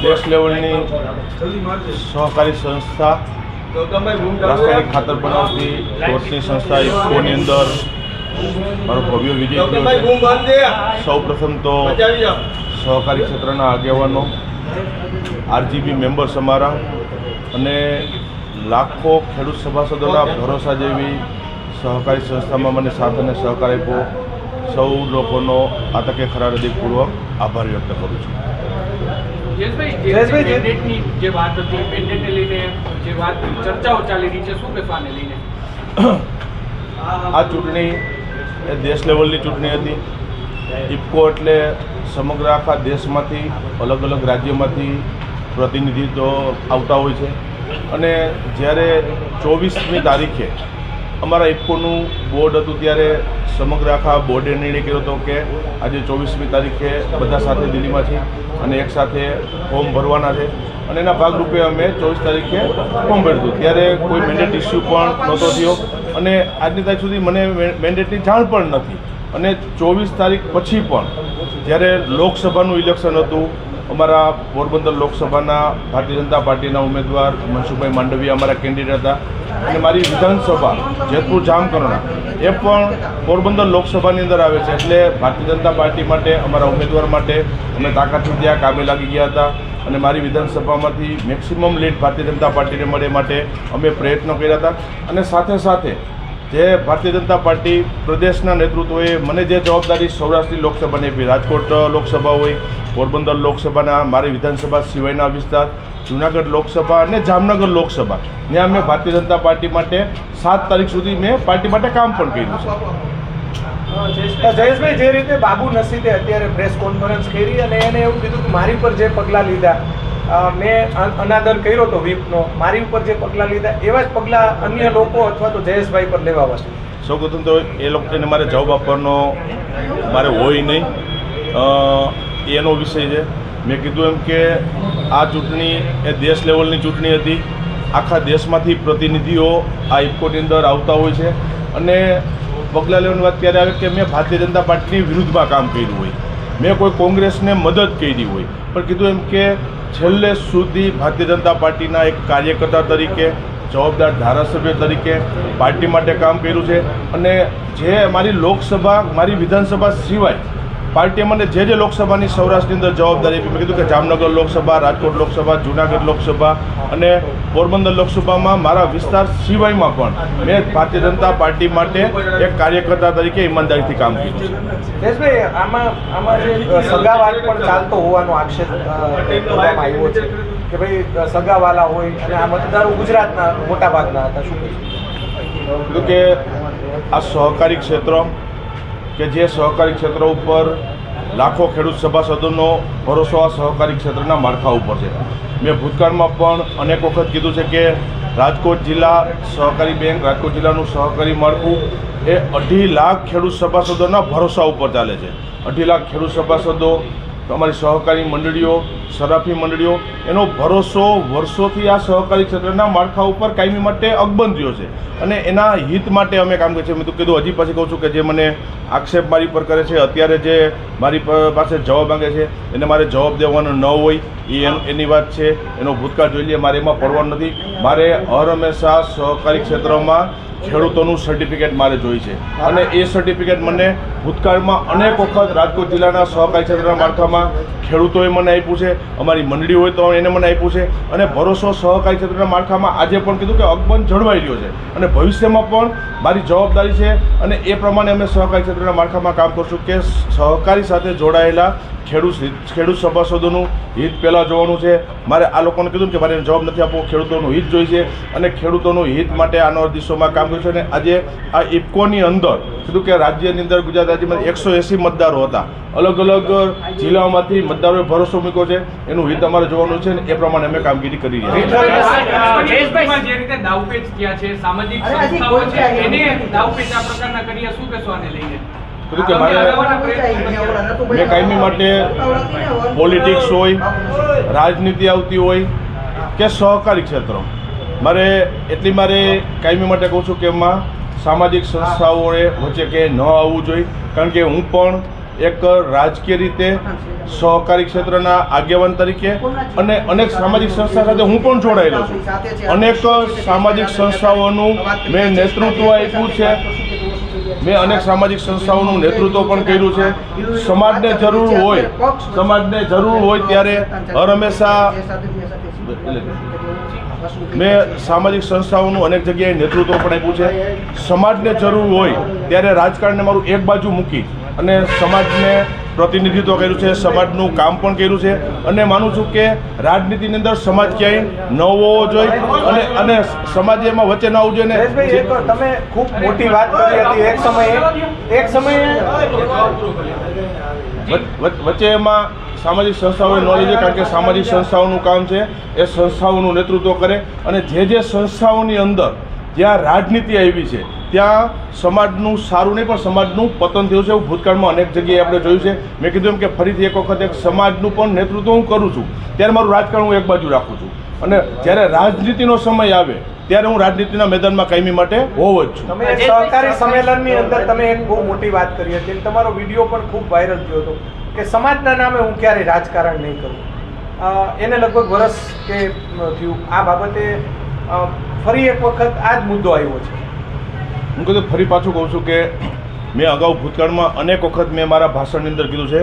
દેશ લેવલની સહકારી સંસ્થા રાસાયણિક ખાતર બનાવતી ટોચની સંસ્થા ઇફકોની અંદર મારો ભવ્ય વિજય થયો છે। સૌપ્રથમ તો સહકારી ક્ષેત્રના આગેવાનો, આરજીબી મેમ્બર્સ અમારા અને લાખો ખેડૂત સભાસદોના ભરોસા જેવી સહકારી સંસ્થામાં મને સાથ અને સહકાર આપ્યો, સૌ લોકોનો આ તકે ખરા હૃદયપૂર્વક આભાર વ્યક્ત કરું છું। જે વાત હતી મેન્ડેટને લઈને જે વાત ચર્ચાઓ ચાલી રહી છે, શું કહેશો આને લઈને? આ ચૂંટણી એ દેશ લેવલની ચૂંટણી હતી। ઇફકો એટલે સમગ્ર આખા દેશમાંથી, અલગ અલગ રાજ્યોમાંથી પ્રતિનિધિત્વ આવતા હોય છે અને જ્યારે 24મી તારીખે અમારા ઇફકોનું બોર્ડ હતું ત્યારે સમગ્ર આખા બોર્ડે નિર્ણય કર્યો હતો કે આજે 24મી તારીખે બધા સાથે દિલ્હીમાં છીએ અને એક સાથે ફોર્મ ભરવાના છે અને એના ભાગરૂપે અમે 24 તારીખે ફોર્મ ભર્યું હતું। ત્યારે કોઈ મેન્ડેટ ઇસ્યુ પણ નહોતો થયો અને આજની તારીખ સુધી મને મેન્ડેટની જાણ પણ નથી અને 24 તારીખ પછી પણ જ્યારે લોકસભાનું ઇલેક્શન હતું, અમારા પોરબંદર લોકસભાના ભારતીય જનતા પાર્ટીના ઉમેદવાર મનસુખભાઈ માંડવીયા અમારા કેન્ડિડેટ હતા અને મારી વિધાનસભા જેતપુર જામકરણા એ પણ પોરબંદર લોકસભાની અંદર આવે છે એટલે ભારતીય જનતા પાર્ટી માટે, અમારા ઉમેદવાર માટે અમે તાકાતથી ત્યાં કામે લાગી ગયા હતા અને મારી વિધાનસભામાંથી મેક્સિમમ લીડ ભારતીય જનતા પાર્ટીને મળે માટે અમે પ્રયત્નો કર્યા હતા અને સાથે સાથે જે ભારતીય જનતા પાર્ટી પ્રદેશના નેતૃત્વએ મને જે જવાબદારી સૌરાષ્ટ્રની લોકસભાની આપી, રાજકોટ લોકસભા હોય, પોરબંદર લોકસભાના મારી વિધાનસભા સિવાયના વિસ્તાર, જૂનાગઢ લોકસભા અને જામનગર લોકસભા, ત્યાં મેં ભારતીય જનતા પાર્ટી માટે 7 તારીખ સુધી મેં પાર્ટી માટે કામ પણ કર્યું છે। જયેશભાઈ, જે રીતે બાબુ નસીદે અત્યારે પ્રેસ કોન્ફરન્સ કરી અને એને એવું કીધું કે મારી પર જે પગલાં લીધા, મેં અનાદર કર્યો હતો વીપનો, મારી ઉપર જે પગલાં લીધા એવા જ પગલાં અન્ય લોકો અથવા તો જયેશભાઈ પર લેવા પડશે। સૌપ્રથમ તો એ લોકોને મારે જવાબ આપવાનો મારે હોય નહીં, એનો વિષય છે। મેં કીધું એમ કે આ ચૂંટણી એ દેશ લેવલની ચૂંટણી હતી, આખા દેશમાંથી પ્રતિનિધિઓ આ ઇફકોની અંદર આવતા હોય છે અને પગલાં લેવાની વાત ત્યારે આવે કે મેં ભારતીય જનતા પાર્ટીની વિરુદ્ધમાં કામ કર્યું હોય, મેં કોઈ કોંગ્રેસને મદદ કરી હોય, પણ કીધું એમ કે છેલ્લે સુધી ભારતીય જનતા પાર્ટીના એક કાર્યકર્તા તરીકે, જવાબદાર ધારાસભ્ય તરીકે પાર્ટી માટે કામ કર્યું છે અને જે મારી લોકસભા, મારી વિધાનસભા સિવાય પાર્ટીએ મને જે લોકસભાની સૌરાષ્ટ્રની અંદર જવાબદારી આપી, મેં કીધું કે જામનગર લોકસભા, રાજકોટ લોકસભા, જૂનાગઢ લોકસભા અને પોરબંદર લોકસભામાં મારા વિસ્તાર સિવાયમાં પણ મેં ભારતીય જનતા પાર્ટી માટે એક કાર્યકર્તા તરીકે ઈમાનદારીથી કામ કર્યું છે। જયેશભાઈ, આમાં જે સગાવાદ પણ ચાલતો હોવાનો આક્ષેપ કરવામાં આવ્યો છે કે ભાઈ સગાવાલા હોય અને આ મતદારો ગુજરાતના મોટા ભાગના હતા, શું કહીશું? કે આ સહકારી ક્ષેત્ર કે જે સહકારી ક્ષેત્ર ઉપર લાખો ખેડૂત સભાસદોનો ભરોસો આ સહકારી ક્ષેત્રના માળખા ઉપર છે। મેં ભૂતકાળમાં પણ અનેક વખત કીધું છે કે રાજકોટ જિલ્લા સહકારી બેંક, રાજકોટ જિલ્લાનું સહકારી માળખું એ 2.5 લાખ ખેડૂત સભાસદોના ભરોસા ઉપર ચાલે છે। 2.5 લાખ ખેડૂત સભાસદો, અમારી સહકારી મંડળીઓ, સરાફી મંડળીઓ, એનો ભરોસો વર્ષોથી આ સહકારી ક્ષેત્રના માળખા ઉપર કાયમી માટે અકબંધ રહ્યો છે અને એના હિત માટે અમે કામ કરીએ છીએ। મેં તો કીધું, હજી પછી કહું છું કે જે મને આક્ષેપ મારી પર કરે છે, અત્યારે જે મારી પાસે જવાબ માંગે છે એને મારે જવાબ દેવાનો ન હોય એની વાત છે, એનો ભૂતકાળ જોઈ લઈએ, મારે એમાં પડવાનું નથી। મારે હર હંમેશા સહકારી ક્ષેત્રમાં ખેડૂતોનું સર્ટિફિકેટ મારે જોઈએ છે અને એ સર્ટિફિકેટ મને ભૂતકાળમાં અનેક વખત રાજકોટ જિલ્લાના સહકારી ક્ષેત્રના માળખામાં ખેડૂતોએ મને આપ્યું છે, અમારી મંડળી હોય તો એને મને આપ્યું છે અને ભરોસો સહકારી ક્ષેત્રના માળખામાં આજે પણ કીધું કે અકબંધ જળવાઈ રહ્યો છે અને ભવિષ્યમાં પણ મારી જવાબદારી છે અને એ પ્રમાણે અમે સહકારી ક્ષેત્રના માળખામાં કામ કરશું કે સહકારી સાથે જોડાયેલા ખેડૂત સભાસદોનું હિત પહેલાં જોવાનું છે। મારે આ લોકોને કીધું કે મારે જવાબ નથી આપવો, ખેડૂતોનું હિત જોઈ છે અને ખેડૂતોનું હિત માટે આનો દિશામાં કામ કર્યું છે અને આજે આ ઇફકોની અંદર કીધું કે રાજ્યની અંદર, ગુજરાત રાજ્યમાં 180 મતદારો હતા, અલગ અલગ જિલ્લાઓમાંથી મતદારોએ ભરોસો મૂક્યો છે, એનું હિત અમારે જોવાનું છે અને એ પ્રમાણે અમે કામગીરી કરી રહ્યા છીએ। જે રીતે દાવપેચ થયા છે, સામાજિક સંસ્થાઓ છે, એને દાવપેચ આ પ્રકારના કર્યા, શું કહેશો આને લઈને? કીધું કે મારે મેં કાયમી માટે પોલિટિક્સ હોય, રાજનીતિ આવતી હોય કે સહકારી ક્ષેત્ર, મારે કાયમી માટે કહું છું કે એમાં સામાજિક સંસ્થાઓએ વચ્ચે કે ન આવવું જોઈએ, કારણ કે હું પણ એક રાજકીય રીતે સહકારી ક્ષેત્રના આગેવાન તરીકે અને અનેક સામાજિક સંસ્થા સાથે હું પણ જોડાયેલો છું. અનેક સામાજિક સંસ્થાઓનું મેં નેતૃત્વ આપ્યું છે. મેં અનેક સામાજિક સંસ્થાઓનું નેતૃત્વ પણ કર્યું છે. સમાજને જરૂર હોય ત્યારે હર હંમેશા મેં સામાજિક સંસ્થાઓનું અનેક જગ્યાએ નેતૃત્વ પણ આપ્યું છે. સમાજને જરૂર હોય ત્યારે રાજકારણને મારું એક બાજુ મૂકી અને સમાજને પ્રતિનિધિત્વ કર્યું છે. સમાજનું કામ પણ કર્યું છે અને માનું છું કે રાજનીતિની અંદર સમાજ ક્યાંય ન હોવો જોઈએ અને સમાજ એમાં વચ્ચે ન આવવું જોઈએ. નરેશભાઈ, એ તો તમે ખૂબ મોટી વાત કરી હતી. એક સમયે વચ્ચે એમાં સામાજિક સંસ્થાઓએ ન લીધે, કારણ કે સામાજિક સંસ્થાઓનું કામ છે એ સંસ્થાઓનું નેતૃત્વ કરે અને જે સંસ્થાઓની અંદર જ્યાં રાજનીતિ આવી છે ત્યાં સમાજનું સારું નહીં પણ સમાજનું પતન થયું છે. એવું ભૂતકાળમાં અનેક જગ્યાએ આપણે જોયું છે. મેં કીધું એમ કે ફરીથી એક વખત એક સમાજનું પણ નેતૃત્વ હું કરું છું ત્યારે મારું રાજકારણ હું એક બાજુ રાખું છું અને જ્યારે રાજનીતિનો સમય આવે ત્યારે હું રાજનીતિના મેદાનમાં કાયમી માટે હોવ જ છું. તમે સહકારી સંમેલનની અંદર તમે એક બહુ મોટી વાત કરી હતી અને તમારો વિડીયો પણ ખૂબ વાયરલ થયો હતો કે સમાજના નામે હું ક્યારેય રાજકારણ નહીં કરું. એને લગભગ વર્ષ કે થયું. આ બાબતે ફરી એક વખત આ જ મુદ્દો આવ્યો છે. હું કીધું ફરી પાછું કહું છું કે મેં અગાઉ ભૂતકાળમાં અનેક વખત મેં મારા ભાષણની અંદર કીધું છે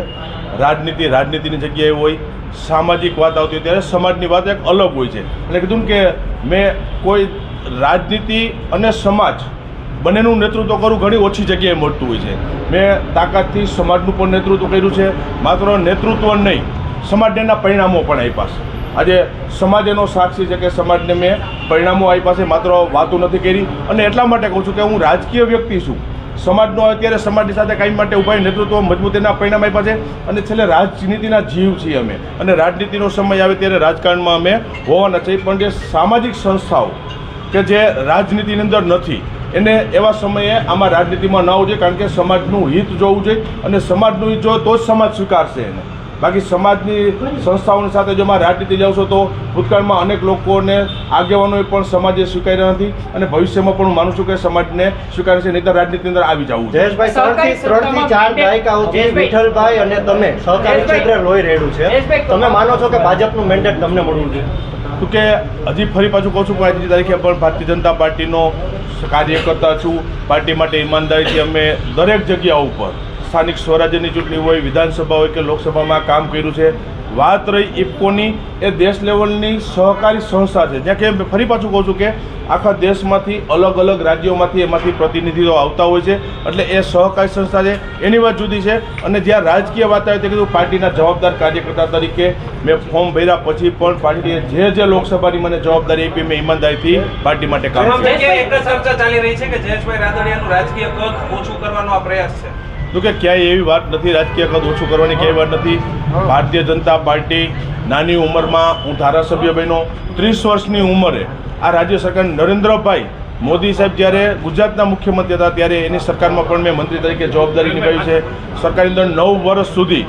રાજનીતિની જગ્યાએ હોય, સામાજિક વાત આવતી હોય ત્યારે સમાજની વાત એક અલગ હોય છે. અને કીધું કે મેં કોઈ રાજનીતિ અને સમાજ બંનેનું નેતૃત્વ કરું ઘણી ઓછી જગ્યાએ મળતું હોય છે. મેં તાકાતથી સમાજનું પણ નેતૃત્વ કર્યું છે. માત્ર નેતૃત્વ નહીં, સમાજને એના પરિણામો પણ આપ્યા છે. આજે સમાજ એનો સાક્ષી છે કે સમાજને મેં પરિણામો આપ્યા છે, માત્ર વાતો નથી કરી. અને એટલા માટે કહું છું કે હું રાજકીય વ્યક્તિ છું. સમાજનો અત્યારે સમાજની સાથે કાયમ માટે ઉભા નેતૃત્વ મજબૂતીના પરિણામ આપ્યા છે અને છેલ્લે રાજનીતિના જીવ છીએ અમે અને રાજનીતિનો સમય આવે ત્યારે રાજકારણમાં અમે હોવાના છીએ. પણ જે સામાજિક સંસ્થાઓ કે જે રાજનીતિની અંદર નથી એને એવા સમયે આમાં રાજનીતિમાં ન આવવું જોઈએ, કારણ કે સમાજનું હિત જોવું જોઈએ અને સમાજનું હિત જોવે તો જ સમાજ સ્વીકારશે એને. બાકી સમાજની સંસ્થાઓની સાથે જો માં રાજનીતિ જાવશો તો ભૂતકાળમાં અનેક લોકોને આગેવાનોએ પણ સમાજે સ્વીકાર્યા નથી અને ભવિષ્યમાં પણ હું માનું છું કે સમાજને સ્વીકારે છે, નહીં તો રાજનીતિની અંદર આવી જવું. જયેશભાઈ, 3 થી 4 દાયકાઓથી વિઠ્ઠલભાઈ અને તમે સહકારી ક્ષેત્રે લોહી રેડ્યું છે. તમે માનો છો કે ભાજપનું મેન્ડેટ તમને મળવું જોઈએ? તો કે હજી ફરી પાછું કહું છું કે આજની તારીખે પણ ભારતીય જનતા પાર્ટીનો કાર્યકર્તા છું. પાર્ટી માટે ઈમાનદારીથી અમે દરેક જગ્યાઓ ઉપર સ્થાનિક સ્વરાજ્યની ચૂંટણી હોય, વિધાનસભા હોય કે લોકસભામાં કામ કર્યું છે. વાત રહી ઇફકોની, એ દેશ લેવલની સહકારી સંસ્થા છે જ્યાં કે ફરી પાછું કહું છું કે આખા દેશમાંથી અલગ અલગ રાજ્યોમાંથી એમાંથી પ્રતિનિધિઓ આવતા હોય છે. એટલે એ સહકારી સંસ્થા છે, એની વાત જુદી છે. અને જ્યાં રાજકીય વાત આવે તે કીધું પાર્ટીના જવાબદાર કાર્યકર્તા તરીકે મેં ફોર્મ ભર્યા પછી પણ પાર્ટીએ જે લોકસભાની મને જવાબદારી આપી મેં ઈમાનદારીથી પાર્ટી માટે કામ કર્યું. એક ચર્ચા ચાલી રહી છે કે જયેશભાઈ રાદડિયાનું રાજકીય કદ ઓછું કરવાનો આ પ્રયાસ છે. તો કે ક્યાંય એવી વાત નથી, રાજકીય કદ ઓછું કરવાની ક્યાંય વાત નથી. ભારતીય જનતા પાર્ટી નાની ઉંમરમાં હું ધારાસભ્ય બન્યો, 30 વર્ષની ઉંમરે આ રાજ્ય સરકાર નરેન્દ્રભાઈ મોદી સાહેબ જ્યારે ગુજરાતના મુખ્યમંત્રી હતા ત્યારે એની સરકારમાં પણ મેં મંત્રી તરીકે જવાબદારી નિભાવી છે. સરકારની અંદર 9 વર્ષ સુધી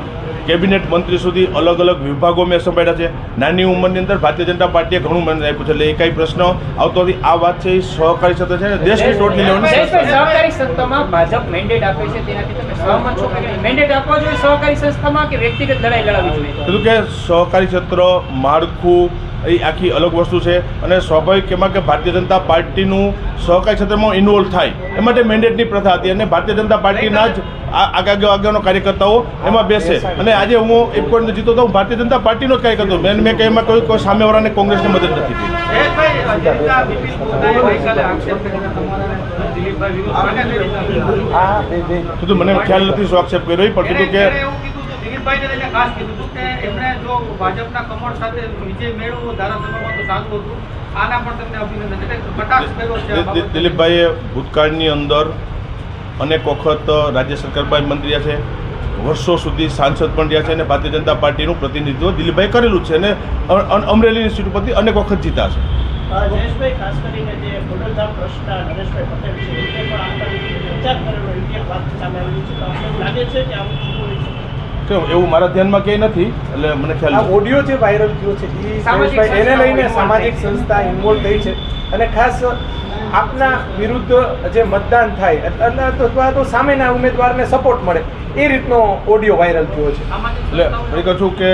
કેબિનેટ મંત્રી સુધી અલગ અલગ વિભાગો મેં સંભાળ્યા છે. નાની ઉંમરની અંદર ભારતીય જનતા પાર્ટીએ ઘણું મને આપ્યું છે. એટલે એ કાંઈ પ્રશ્ન આવતો નથી. આ વાત છે એ સહકારી ક્ષેત્ર છે ને દેશની ટોટલી લેવાની સહકારી સંસ્થામાં ભાજપ મેન્ડેટ આપે છે તેનાથી તમે સહમત છો કે મેન્ડેટ આપવા જોઈએ સહકારી સંસ્થામાં કે વ્યક્તિગત લડાઈ લડાવવી જોઈએ? કીધું કે સહકારી ક્ષેત્ર માળખું એ આખી અલગ વસ્તુ છે અને સ્વાભાવિક એમાં કે ભારતીય જનતા પાર્ટીનું સહકારી ક્ષેત્રમાં ઇન્વોલ્વ થાય એ માટે મેન્ડેટની પ્રથા હતી અને ભારતીય જનતા પાર્ટીના જ આગળનો કાર્યકર્તાઓ એમાં બેસે. અને આજે હું ઇફકોને જીતો તો હું ભારતીય જનતા પાર્ટીનો જ કાર્યકર્તો. મેં કહ્યું એમાં કોઈ સામેવાળાને કોંગ્રેસની મદદ નથી થઈ. મને ખ્યાલ નથી શું આક્ષેપ કર્યો પણ કીધું કે દિલીપભાઈને લઈને ખાસ કીધું હતું કે એમણે જો ભાજપના કમળ સાથે વિજય મેળવ્યો ધારાસભામાં તો સારું હતું. આના પણ તમને અભિનંદન. એટલે કટાક્ષ કર્યો છે. દિલીપભાઈએ ભૂતકાળની અંદર અનેક વખત રાજ્ય સરકારમાં મંત્રી છે, વર્ષો સુધી સાંસદ પણ રહ્યા છે અને ભારતીય જનતા પાર્ટીનું પ્રતિનિધિત્વ દિલીપભાઈ કરેલું છે અને અમરેલીની સીટ પરથી અનેક વખત જીતા છે. જયેશભાઈ, ખાસ કરીને જે ખોડલધામ પ્રશ્ન નરેશભાઈ પટેલ છે એ પણ આંતરિક વિચાર કરેલો એક વાત સામે આવેલી છે. તો આપણને લાગે છે કે આવું થતું હોય છે? એવું મારા ધ્યાનમાં ક્યાંય નથી. એટલે મને ખ્યાલ આ ઓડિયો જે વાયરલ થયો છે એને લઈને સામાજિક સંસ્થા ઇન્વોલ્વ થઈ છે અને ખાસ આપના વિરુદ્ધ જે મતદાન થાય એટલે અથવા તો સામેના ઉમેદવારને સપોર્ટ મળે એ રીતનો ઓડિયો વાયરલ થયો છે. એટલે ફરી કહું છું કે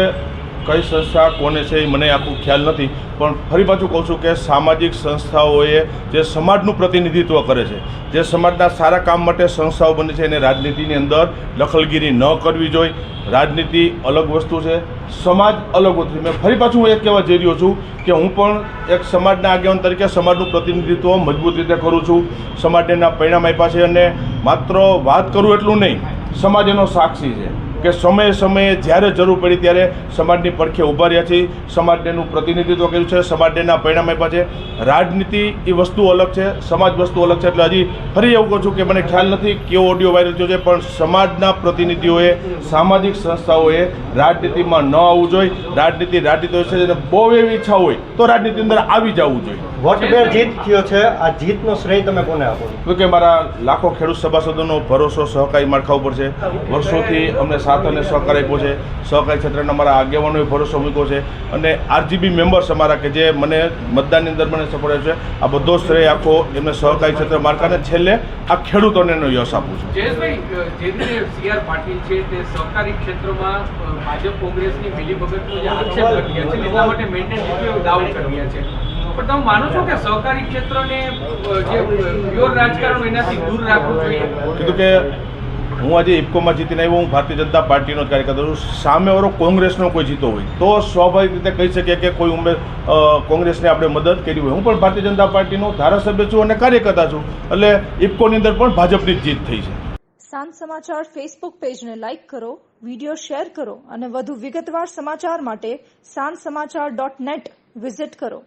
કઈ સંસ્થા કોને છે એ મને આખું ખ્યાલ નથી, પણ ફરી પાછું કહું છું કે સામાજિક સંસ્થાઓએ જે સમાજનું પ્રતિનિધિત્વ કરે છે, જે સમાજના સારા કામ માટે સંસ્થાઓ બને છે, એને રાજનીતિની અંદર દખલગીરી ન કરવી જોઈએ. રાજનીતિ અલગ વસ્તુ છે, સમાજ અલગ વસ્તુ છે. મેં ફરી પાછું હું એ કહેવા જઈ રહ્યો છું કે હું પણ એક સમાજના આગેવાન તરીકે સમાજનું પ્રતિનિધિત્વ મજબૂત રીતે કરું છું. સમાજના પરિણામ આપ્યા છે અને માત્ર વાત કરું એટલું નહીં, સમાજ એનો સાક્ષી છે કે સમયે સમયે જ્યારે જરૂર પડી ત્યારે સમાજની પડખે ઊભા રહ્યા છીએ, સમાજનું પ્રતિનિધિત્વ કર્યું છે, સમાજના પરિણામ આપ્યા છે. રાજનીતિ એ વસ્તુ અલગ છે, સમાજ વસ્તુ અલગ છે. એટલે હજી ફરી એવું કહું છું કે મને ખ્યાલ નથી કેવો ઓડિયો વાયરલ થયો છે, પણ સમાજના પ્રતિનિધિઓએ, સામાજિક સંસ્થાઓએ રાજનીતિમાં ન આવવું જોઈએ. રાજનીતિ હોય છે અને બહુ એવી ઈચ્છા હોય તો રાજનીતિ અંદર આવી જવું જોઈએ. વોટબેર જીત થયો છે, આ જીતનો શ્રેય તમે કોને આપો છો? તો કે મારા લાખો ખેડૂત સભાસદોનો ભરોસો સહકારી માળખા ઉપર છે. વર્ષોથી અમને સાથ અને સહકાર આપ્યો છે. સહકારી ક્ષેત્રના મારા આગેવાનોએ ભરોસો મૂક્યો છે અને આરજીબી મેમ્બર્સ અમારા કે જે મને મતદાનની અંદર મને સપોર્ટ આપ્યો છે, આ બધો શ્રેય આખો એમને સહકારી ક્ષેત્ર માળખાને છેલ્લે આ ખેડૂતોને એનો યશ આપું છું. જયેશભાઈ, જે રીતે સી.આર. પાટીલ છે તે સહકારી ક્ષેત્રમાં ભાજપ કોંગ્રેસની મિલીભગતનો જે આક્ષેપ કરી રહ્યા છે એટલા માટે મેન્ડેટરી દાવો કરી રહ્યા છે, પણ તમે માનો છો કે સહકારી ક્ષેત્રને જે પ્યોર રાજકારણ એનાથી દૂર રાખવું જોઈએ? કીધું કે હું આજે ઇફકોમાં જીતીને આવ્યો, હું ભારતીય જનતા પાર્ટીનો જ કાર્યકર્તા છું. સામેવાળો કોંગ્રેસનો કોઈ જીતો હોય તો સ્વાભાવિક રીતે કહી શકીએ કે કોઈ કોંગ્રેસને આપણે મદદ કરી હોય. હું પણ ભારતીય જનતા પાર્ટીનો ધારાસભ્ય છું અને કાર્યકર્તા છું, એટલે ઇફકોની અંદર પણ ભાજપની જ જીત થઈ છે. સાંજ સમાચાર ફેસબુક પેજને લાઇક કરો, વિડીયો શેર કરો અને વધુ વિગતવાર સમાચાર માટે sanssamachar.net વિઝિટ કરો.